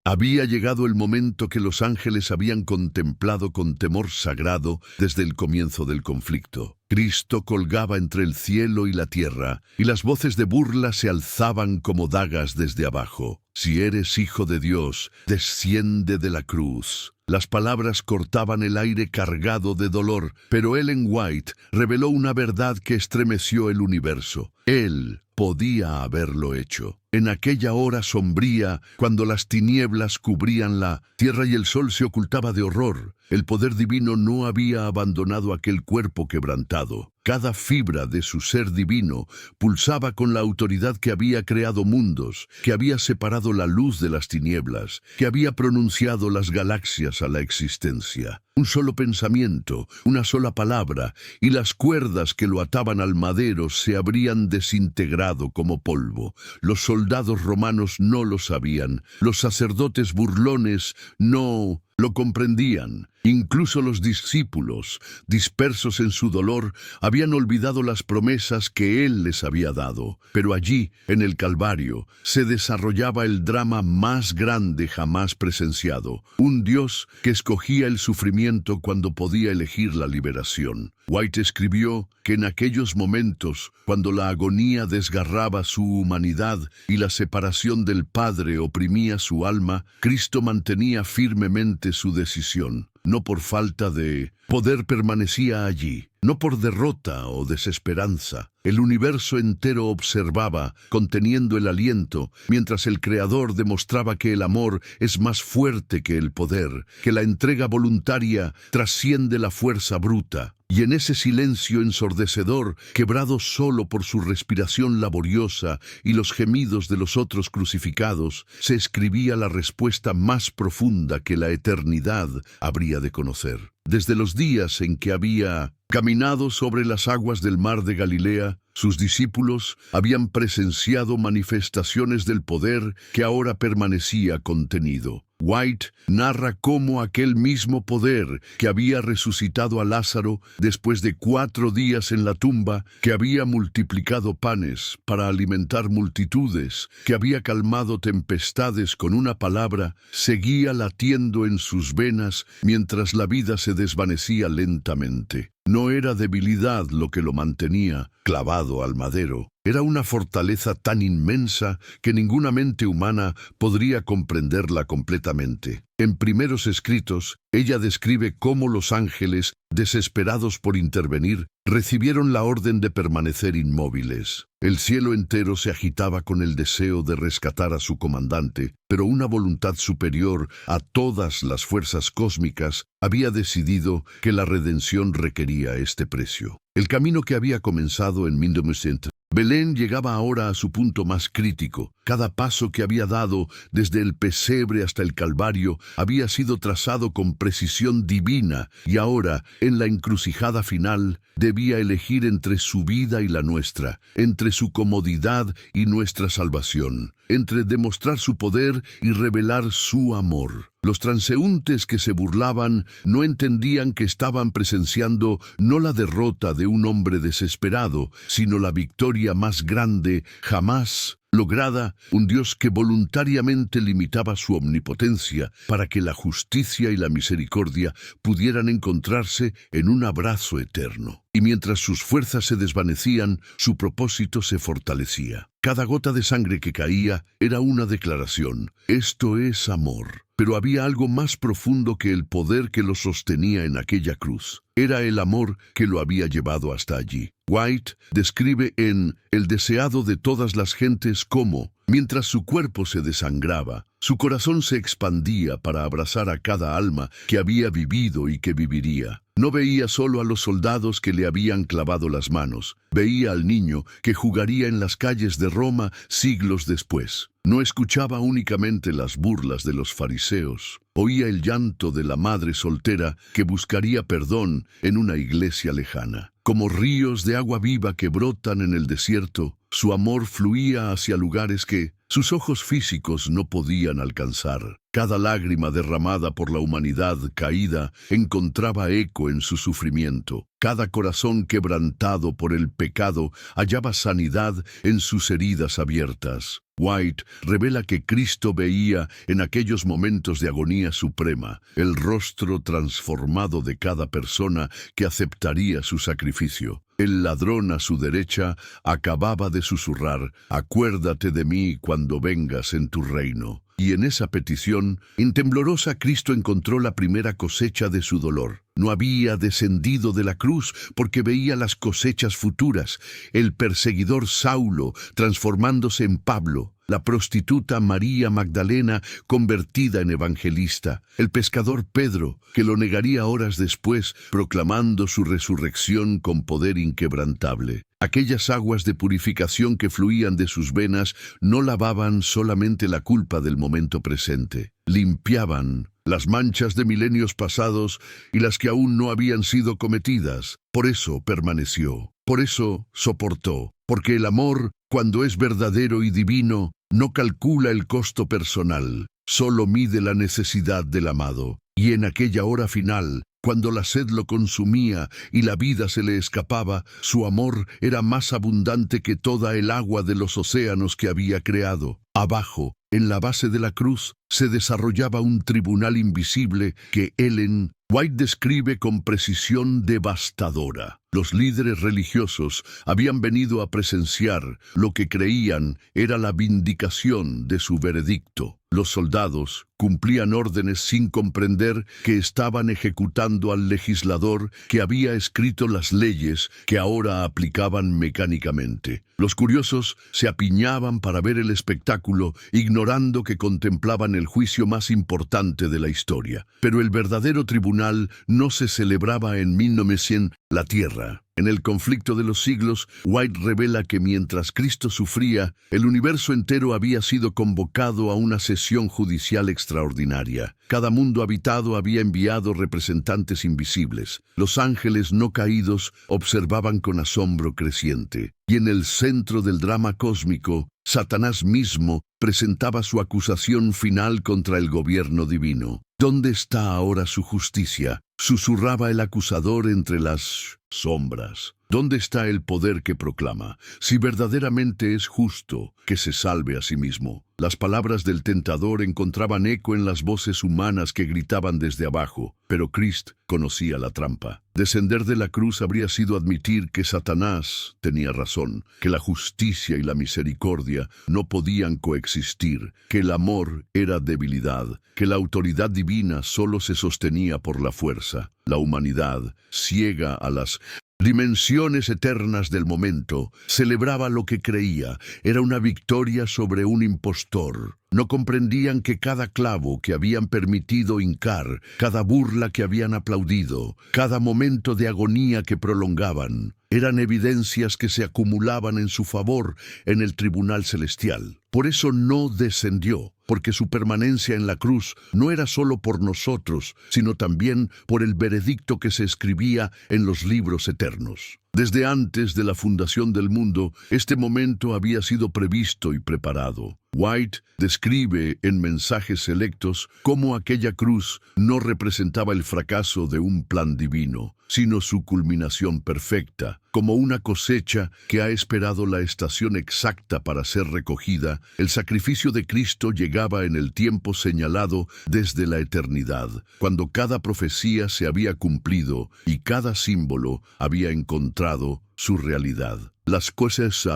Había llegado el momento que los ángeles habían contemplado con temor sagrado desde el comienzo del conflicto. Cristo colgaba entre el cielo y la tierra, y las voces de burla se alzaban como dagas desde abajo. Si eres hijo de Dios, desciende de la cruz. Las palabras cortaban el aire cargado de dolor, pero Ellen White reveló una verdad que estremeció el universo. Él podía haberlo hecho. En aquella hora sombría, cuando las tinieblas cubrían la tierra y el sol se ocultaba de horror, el poder divino no había abandonado aquel cuerpo quebrantado. Cada fibra de su ser divino pulsaba con la autoridad que había creado mundos, que había separado la luz de las tinieblas, que había pronunciado las galaxias a la existencia. Un solo pensamiento, una sola palabra, y las cuerdas que lo ataban al madero se habrían desintegrado como polvo. Los soldados romanos no lo sabían, los sacerdotes burlones no lo comprendían. Incluso los discípulos, dispersos en su dolor, habían olvidado las promesas que Él les había dado. Pero allí, en el Calvario, se desarrollaba el drama más grande jamás presenciado. Un Dios que escogía el sufrimiento cuando podía elegir la liberación. White escribió que en aquellos momentos, cuando la agonía desgarraba su humanidad y la separación del Padre oprimía su alma, Cristo mantenía firmemente su decisión. No por falta de poder permanecía allí, no por derrota o desesperanza. El universo entero observaba, conteniendo el aliento, mientras el Creador demostraba que el amor es más fuerte que el poder, que la entrega voluntaria trasciende la fuerza bruta. Y en ese silencio ensordecedor, quebrado solo por su respiración laboriosa y los gemidos de los otros crucificados, se escribía la respuesta más profunda que la eternidad habría de conocer. Desde los días en que había caminado sobre las aguas del mar de Galilea, sus discípulos habían presenciado manifestaciones del poder que ahora permanecía contenido. White narra cómo aquel mismo poder que había resucitado a Lázaro después de 4 días en la tumba, que había multiplicado panes para alimentar multitudes, que había calmado tempestades con una palabra, seguía latiendo en sus venas mientras la vida se desvanecía lentamente. No era debilidad lo que lo mantenía clavado al madero. Era una fortaleza tan inmensa que ninguna mente humana podría comprenderla completamente. En Primeros Escritos, ella describe cómo los ángeles, desesperados por intervenir, recibieron la orden de permanecer inmóviles. El cielo entero se agitaba con el deseo de rescatar a su comandante, pero una voluntad superior a todas las fuerzas cósmicas había decidido que la redención requería este precio. El camino que había comenzado en Mindumesent, Belén, llegaba ahora a su punto más crítico. Cada paso que había dado, desde el pesebre hasta el Calvario, había sido trazado con precisión divina, y ahora, en la encrucijada final, debía elegir entre su vida y la nuestra, entre su comodidad y nuestra salvación, entre demostrar su poder y revelar su amor. Los transeúntes que se burlaban no entendían que estaban presenciando no la derrota de un hombre desesperado, sino la victoria más grande jamás lograda, un Dios que voluntariamente limitaba su omnipotencia para que la justicia y la misericordia pudieran encontrarse en un abrazo eterno. Y mientras sus fuerzas se desvanecían, su propósito se fortalecía. Cada gota de sangre que caía era una declaración: esto es amor. Pero había algo más profundo que el poder que lo sostenía en aquella cruz. Era el amor que lo había llevado hasta allí. White describe en El deseado de todas las gentes cómo, mientras su cuerpo se desangraba, su corazón se expandía para abrazar a cada alma que había vivido y que viviría. No veía solo a los soldados que le habían clavado las manos, veía al niño que jugaría en las calles de Roma siglos después. No escuchaba únicamente las burlas de los fariseos, oía el llanto de la madre soltera que buscaría perdón en una iglesia lejana. Como ríos de agua viva que brotan en el desierto, su amor fluía hacia lugares que sus ojos físicos no podían alcanzar. Cada lágrima derramada por la humanidad caída encontraba eco en su sufrimiento. Cada corazón quebrantado por el pecado hallaba sanidad en sus heridas abiertas. White revela que Cristo veía en aquellos momentos de agonía suprema el rostro transformado de cada persona que aceptaría su sacrificio. El ladrón a su derecha acababa de susurrar: «Acuérdate de mí cuando vengas en tu reino». Y en esa petición, en temblorosa, Cristo encontró la primera cosecha de su dolor. No había descendido de la cruz porque veía las cosechas futuras: el perseguidor Saulo transformándose en Pablo, la prostituta María Magdalena convertida en evangelista, el pescador Pedro, que lo negaría horas después, proclamando su resurrección con poder inquebrantable. Aquellas aguas de purificación que fluían de sus venas no lavaban solamente la culpa del momento presente, limpiaban las manchas de milenios pasados y las que aún no habían sido cometidas. Por eso permaneció, por eso soportó, porque el amor, cuando es verdadero y divino, no calcula el costo personal, solo mide la necesidad del amado. Y en aquella hora final, cuando la sed lo consumía y la vida se le escapaba, su amor era más abundante que toda el agua de los océanos que había creado. Abajo, en la base de la cruz, se desarrollaba un tribunal invisible que Ellen White describe con precisión devastadora. Los líderes religiosos habían venido a presenciar lo que creían era la vindicación de su veredicto. Los soldados cumplían órdenes sin comprender que estaban ejecutando al legislador que había escrito las leyes que ahora aplicaban mecánicamente. Los curiosos se apiñaban para ver el espectáculo, ignorando que contemplaban el juicio más importante de la historia. Pero el verdadero tribunal no se celebraba en 1900, la tierra. En el conflicto de los siglos, White revela que mientras Cristo sufría, el universo entero había sido convocado a una sesión judicial extraordinaria. Cada mundo habitado había enviado representantes invisibles. Los ángeles no caídos observaban con asombro creciente. Y en el centro del drama cósmico, Satanás mismo presentaba su acusación final contra el gobierno divino. ¿Dónde está ahora su justicia?, susurraba el acusador entre las sombras. ¿Dónde está el poder que proclama? Si verdaderamente es justo, que se salve a sí mismo. Las palabras del tentador encontraban eco en las voces humanas que gritaban desde abajo, pero Cristo conocía la trampa. Descender de la cruz habría sido admitir que Satanás tenía razón, que la justicia y la misericordia no podían coexistir, que el amor era debilidad, que la autoridad divina solo se sostenía por la fuerza. La humanidad, ciega a las dimensiones eternas del momento, celebraba lo que creía era una victoria sobre un impostor. No comprendían que cada clavo que habían permitido hincar, cada burla que habían aplaudido, cada momento de agonía que prolongaban, eran evidencias que se acumulaban en su favor en el tribunal celestial. Por eso no descendió, porque su permanencia en la cruz no era solo por nosotros, sino también por el veredicto que se escribía en los libros eternos. Desde antes de la fundación del mundo, este momento había sido previsto y preparado. White describe en Mensajes Selectos cómo aquella cruz no representaba el fracaso de un plan divino, sino su culminación perfecta. Como una cosecha que ha esperado la estación exacta para ser recogida, el sacrificio de Cristo llegaba en el tiempo señalado desde la eternidad, cuando cada profecía se había cumplido y cada símbolo había encontrado su realidad. Las cosas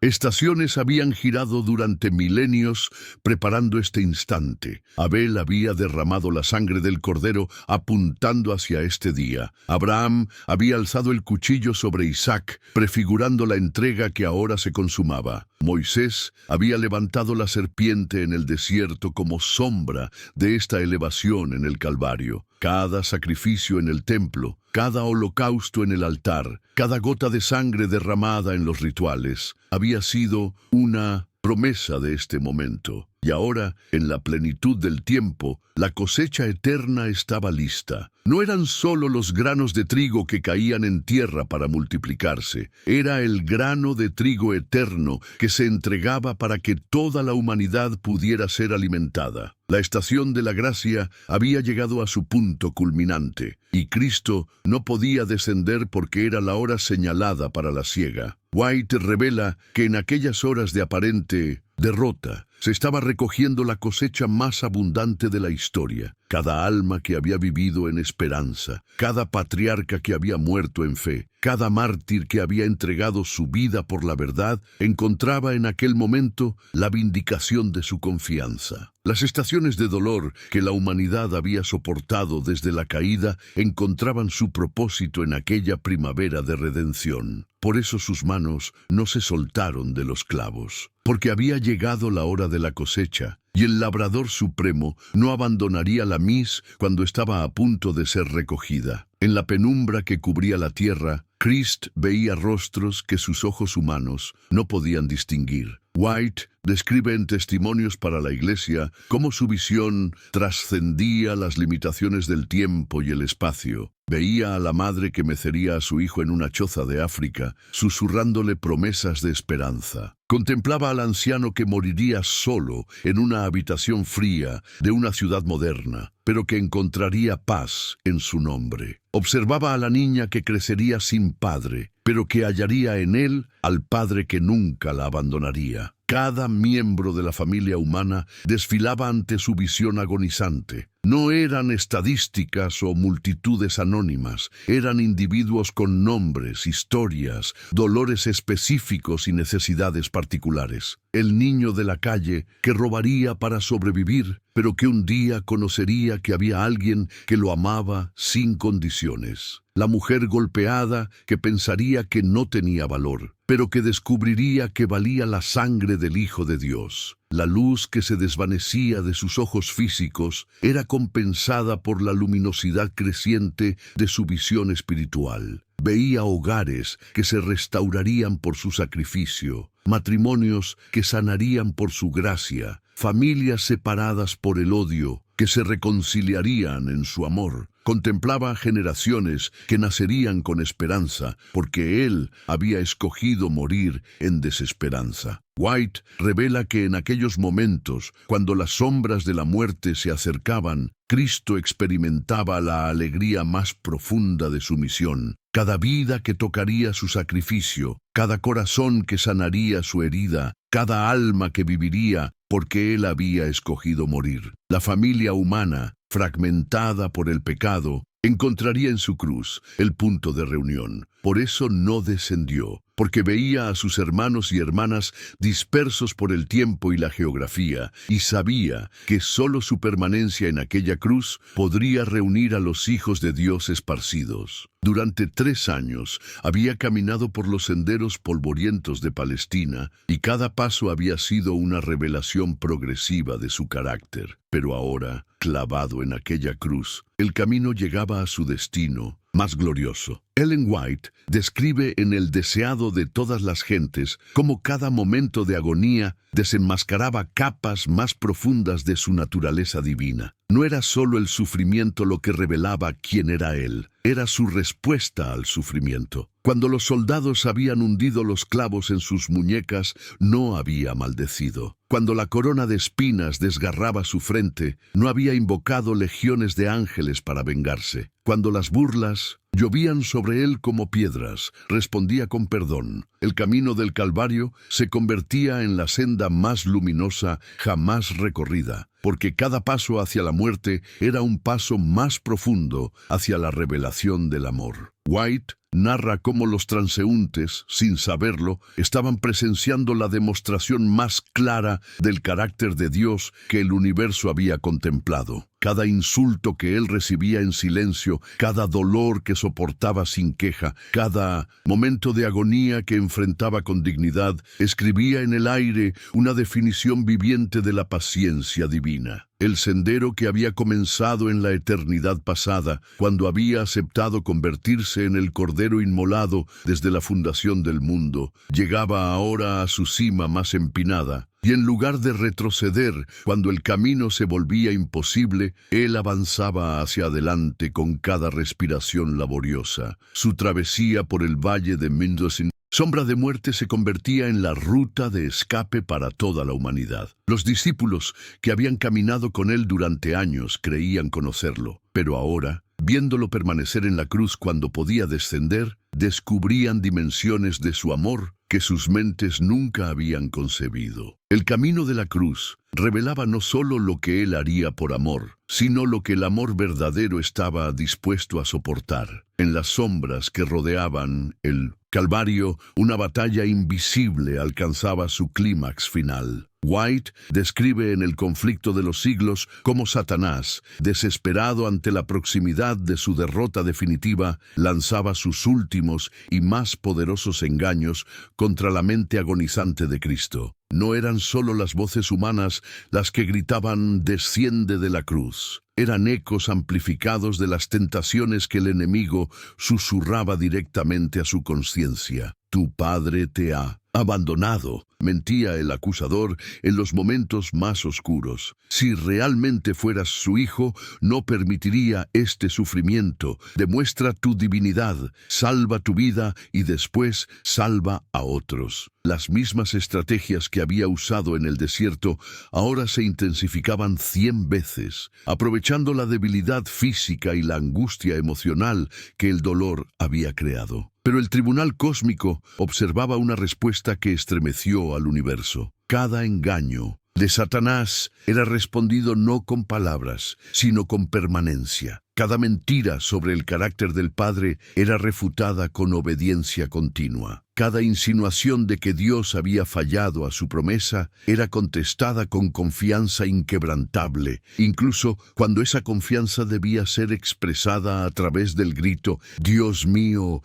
estaciones habían girado durante milenios preparando este instante. Abel había derramado la sangre del cordero apuntando hacia este día. Abraham había alzado el cuchillo sobre Isaac, prefigurando la entrega que ahora se consumaba. Moisés había levantado la serpiente en el desierto como sombra de esta elevación en el Calvario. Cada sacrificio en el templo, cada holocausto en el altar, cada gota de sangre derramada en los rituales, había sido una promesa de este momento. Y ahora, en la plenitud del tiempo, la cosecha eterna estaba lista. No eran solo los granos de trigo que caían en tierra para multiplicarse. Era el grano de trigo eterno que se entregaba para que toda la humanidad pudiera ser alimentada. La estación de la gracia había llegado a su punto culminante, y Cristo no podía descender porque era la hora señalada para la siega. White revela que en aquellas horas de aparente derrota se estaba recogiendo la cosecha más abundante de la historia. Cada alma que había vivido en esperanza, cada patriarca que había muerto en fe, cada mártir que había entregado su vida por la verdad, encontraba en aquel momento la vindicación de su confianza. Las estaciones de dolor que la humanidad había soportado desde la caída encontraban su propósito en aquella primavera de redención. Por eso sus manos no se soltaron de los clavos, porque había llegado la hora de la cosecha, y el labrador supremo no abandonaría la mies cuando estaba a punto de ser recogida. En la penumbra que cubría la tierra, Christ veía rostros que sus ojos humanos no podían distinguir. White describe en Testimonios para la Iglesia cómo su visión trascendía las limitaciones del tiempo y el espacio. Veía a la madre que mecería a su hijo en una choza de África, susurrándole promesas de esperanza. Contemplaba al anciano que moriría solo en una habitación fría de una ciudad moderna, pero que encontraría paz en su nombre. Observaba a la niña que crecería sin padre, pero que hallaría en él al padre que nunca la abandonaría. Cada miembro de la familia humana desfilaba ante su visión agonizante. No eran estadísticas o multitudes anónimas, eran individuos con nombres, historias, dolores específicos y necesidades particulares. El niño de la calle que robaría para sobrevivir, pero que un día conocería que había alguien que lo amaba sin condiciones. La mujer golpeada que pensaría que no tenía valor, pero que descubriría que valía la sangre del Hijo de Dios. La luz que se desvanecía de sus ojos físicos era compensada por la luminosidad creciente de su visión espiritual. Veía hogares que se restaurarían por su sacrificio, matrimonios que sanarían por su gracia, familias separadas por el odio que se reconciliarían en su amor. Contemplaba generaciones que nacerían con esperanza, porque él había escogido morir en desesperanza. White revela que en aquellos momentos, cuando las sombras de la muerte se acercaban, Cristo experimentaba la alegría más profunda de su misión. Cada vida que tocaría su sacrificio, cada corazón que sanaría su herida, cada alma que viviría porque él había escogido morir. La familia humana, fragmentada por el pecado, encontraría en su cruz el punto de reunión. Por eso no descendió, porque veía a sus hermanos y hermanas dispersos por el tiempo y la geografía, y sabía que solo su permanencia en aquella cruz podría reunir a los hijos de Dios esparcidos. Durante 3 años había caminado por los senderos polvorientos de Palestina, y cada paso había sido una revelación progresiva de su carácter. Pero ahora, clavado en aquella cruz, el camino llegaba a su destino más glorioso. Ellen White describe en El deseado de todas las gentes cómo cada momento de agonía desenmascaraba capas más profundas de su naturaleza divina. No era solo el sufrimiento lo que revelaba quién era él, era su respuesta al sufrimiento. Cuando los soldados habían hundido los clavos en sus muñecas, no había maldecido. Cuando la corona de espinas desgarraba su frente, no había invocado legiones de ángeles para vengarse. Cuando las burlas llovían sobre él como piedras, respondía con perdón. El camino del Calvario se convertía en la senda más luminosa jamás recorrida, porque cada paso hacia la muerte era un paso más profundo hacia la revelación del amor. White narra cómo los transeúntes, sin saberlo, estaban presenciando la demostración más clara del carácter de Dios que el universo había contemplado. Cada insulto que él recibía en silencio, cada dolor que soportaba sin queja, cada momento de agonía que enfrentaba con dignidad, escribía en el aire una definición viviente de la paciencia divina. El sendero que había comenzado en la eternidad pasada, cuando había aceptado convertirse en el Cordero inmolado desde la fundación del mundo, llegaba ahora a su cima más empinada. Y en lugar de retroceder cuando el camino se volvía imposible, él avanzaba hacia adelante con cada respiración laboriosa. Su travesía por el valle de Mendocino sombra de muerte se convertía en la ruta de escape para toda la humanidad. Los discípulos que habían caminado con él durante años creían conocerlo, pero ahora, viéndolo permanecer en la cruz cuando podía descender, descubrían dimensiones de su amor que sus mentes nunca habían concebido. El camino de la cruz revelaba no solo lo que él haría por amor, sino lo que el amor verdadero estaba dispuesto a soportar. En las sombras que rodeaban el Calvario, una batalla invisible alcanzaba su clímax final. White describe en El conflicto de los siglos cómo Satanás, desesperado ante la proximidad de su derrota definitiva, lanzaba sus últimos y más poderosos engaños contra la mente agonizante de Cristo. No eran solo las voces humanas las que gritaban «desciende de la cruz». Eran ecos amplificados de las tentaciones que el enemigo susurraba directamente a su conciencia. «Tu padre te ha abandonado», mentía el acusador en los momentos más oscuros. «Si realmente fueras su hijo, no permitiría este sufrimiento. Demuestra tu divinidad, salva tu vida y después salva a otros». Las mismas estrategias que había usado en el desierto ahora se intensificaban 100 veces, aprovechando la debilidad física y la angustia emocional que el dolor había creado. Pero el tribunal cósmico observaba una respuesta que estremeció al universo. Cada engaño de Satanás era respondido no con palabras, sino con permanencia. Cada mentira sobre el carácter del Padre era refutada con obediencia continua. Cada insinuación de que Dios había fallado a su promesa era contestada con confianza inquebrantable, incluso cuando esa confianza debía ser expresada a través del grito Dios mío,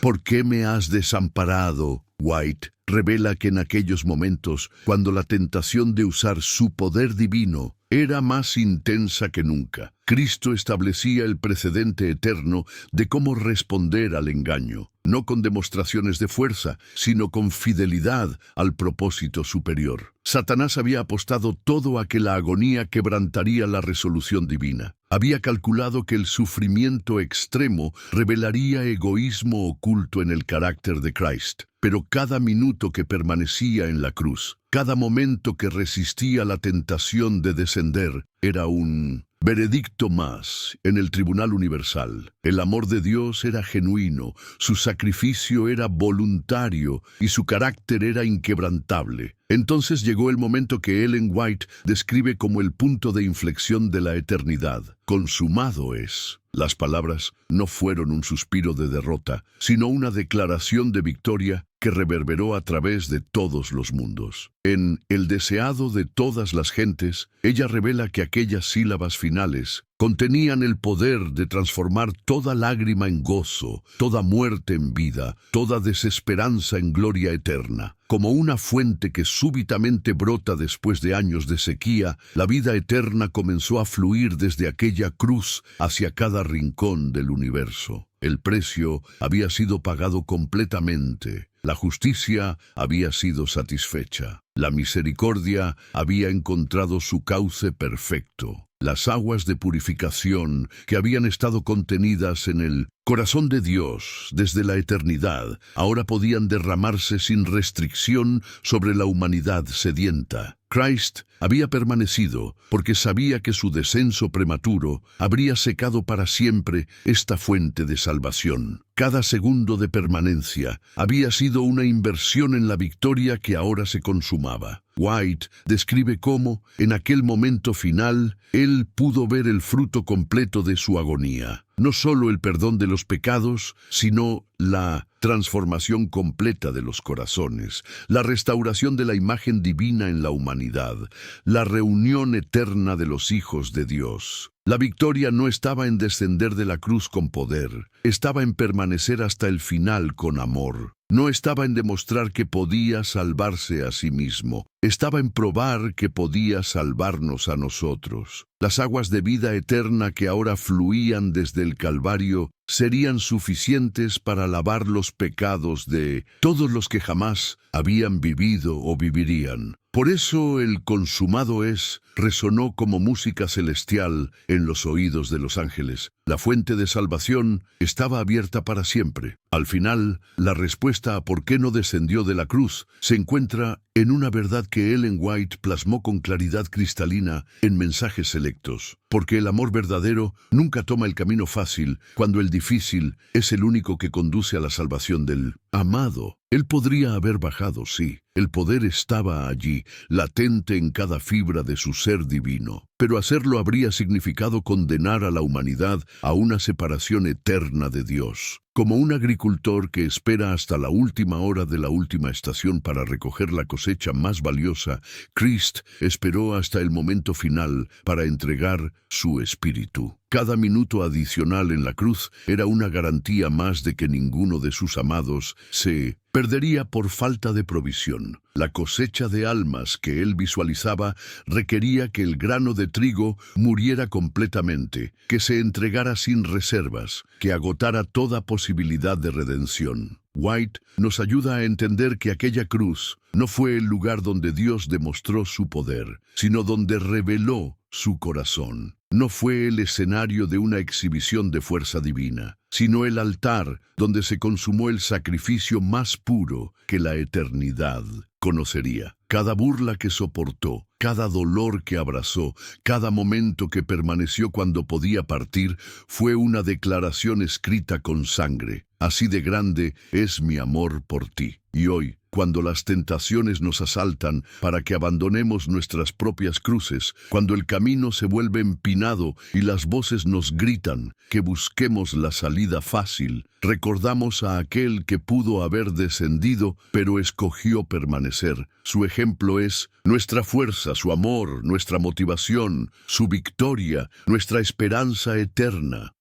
¿por qué me has desamparado?». White revela que en aquellos momentos, cuando la tentación de usar su poder divino era más intensa que nunca, Cristo establecía el precedente eterno de cómo responder al engaño, no con demostraciones de fuerza, sino con fidelidad al propósito superior. Satanás había apostado todo a que la agonía quebrantaría la resolución divina. Había calculado que el sufrimiento extremo revelaría egoísmo oculto en el carácter de Cristo. Pero cada minuto que permanecía en la cruz, cada momento que resistía la tentación de descender, era un veredicto más en el tribunal universal. El amor de Dios era genuino, su sacrificio era voluntario y su carácter era inquebrantable. Entonces llegó el momento que Ellen White describe como el punto de inflexión de la eternidad. «Consumado es». Las palabras no fueron un suspiro de derrota, sino una declaración de victoria que reverberó a través de todos los mundos. En El deseado de todas las gentes, ella revela que aquellas sílabas finales contenían el poder de transformar toda lágrima en gozo, toda muerte en vida, toda desesperanza en gloria eterna. Como una fuente que súbitamente brota después de años de sequía, la vida eterna comenzó a fluir desde aquella cruz hacia cada rincón del universo. El precio había sido pagado completamente. La justicia había sido satisfecha. La misericordia había encontrado su cauce perfecto. Las aguas de purificación que habían estado contenidas en el corazón de Dios desde la eternidad ahora podían derramarse sin restricción sobre la humanidad sedienta. Christ había permanecido porque sabía que su descenso prematuro habría secado para siempre esta fuente de salvación. Cada segundo de permanencia había sido una inversión en la victoria que ahora se consumaba. White describe cómo, en aquel momento final, él pudo ver el fruto completo de su agonía. No solo el perdón de los pecados, sino la transformación completa de los corazones, la restauración de la imagen divina en la humanidad, la reunión eterna de los hijos de Dios. La victoria no estaba en descender de la cruz con poder, estaba en permanecer hasta el final con amor. No estaba en demostrar que podía salvarse a sí mismo, estaba en probar que podía salvarnos a nosotros. Las aguas de vida eterna que ahora fluían desde el Calvario serían suficientes para lavar los pecados de todos los que jamás habían vivido o vivirían. Por eso el consumado es resonó como música celestial en los oídos de los ángeles. La fuente de salvación estaba abierta para siempre. Al final, la respuesta a por qué no descendió de la cruz se encuentra en una verdad que Ellen White plasmó con claridad cristalina en mensajes selectos. Porque el amor verdadero nunca toma el camino fácil, cuando el difícil es el único que conduce a la salvación del amado. Él podría haber bajado, sí. El poder estaba allí, latente en cada fibra de su ser divino. Pero hacerlo habría significado condenar a la humanidad a una separación eterna de Dios. Como un agricultor que espera hasta la última hora de la última estación para recoger la cosecha más valiosa, Crist esperó hasta el momento final para entregar su espíritu. Cada minuto adicional en la cruz era una garantía más de que ninguno de sus amados se perdería por falta de provisión. La cosecha de almas que él visualizaba requería que el grano de trigo muriera completamente, que se entregara sin reservas, que agotara toda posibilidad de redención. White nos ayuda a entender que aquella cruz no fue el lugar donde Dios demostró su poder, sino donde reveló su corazón. No fue el escenario de una exhibición de fuerza divina, sino el altar donde se consumó el sacrificio más puro que la eternidad conocería. Cada burla que soportó, cada dolor que abrazó, cada momento que permaneció cuando podía partir, fue una declaración escrita con sangre. Así de grande es mi amor por ti. Y hoy, cuando las tentaciones nos asaltan para que abandonemos nuestras propias cruces, cuando el camino se vuelve empinado y las voces nos gritan que busquemos la salida fácil, recordamos a aquel que pudo haber descendido, pero escogió permanecer. Su ejemplo es nuestra fuerza, su amor, nuestra motivación, su victoria, nuestra esperanza eterna.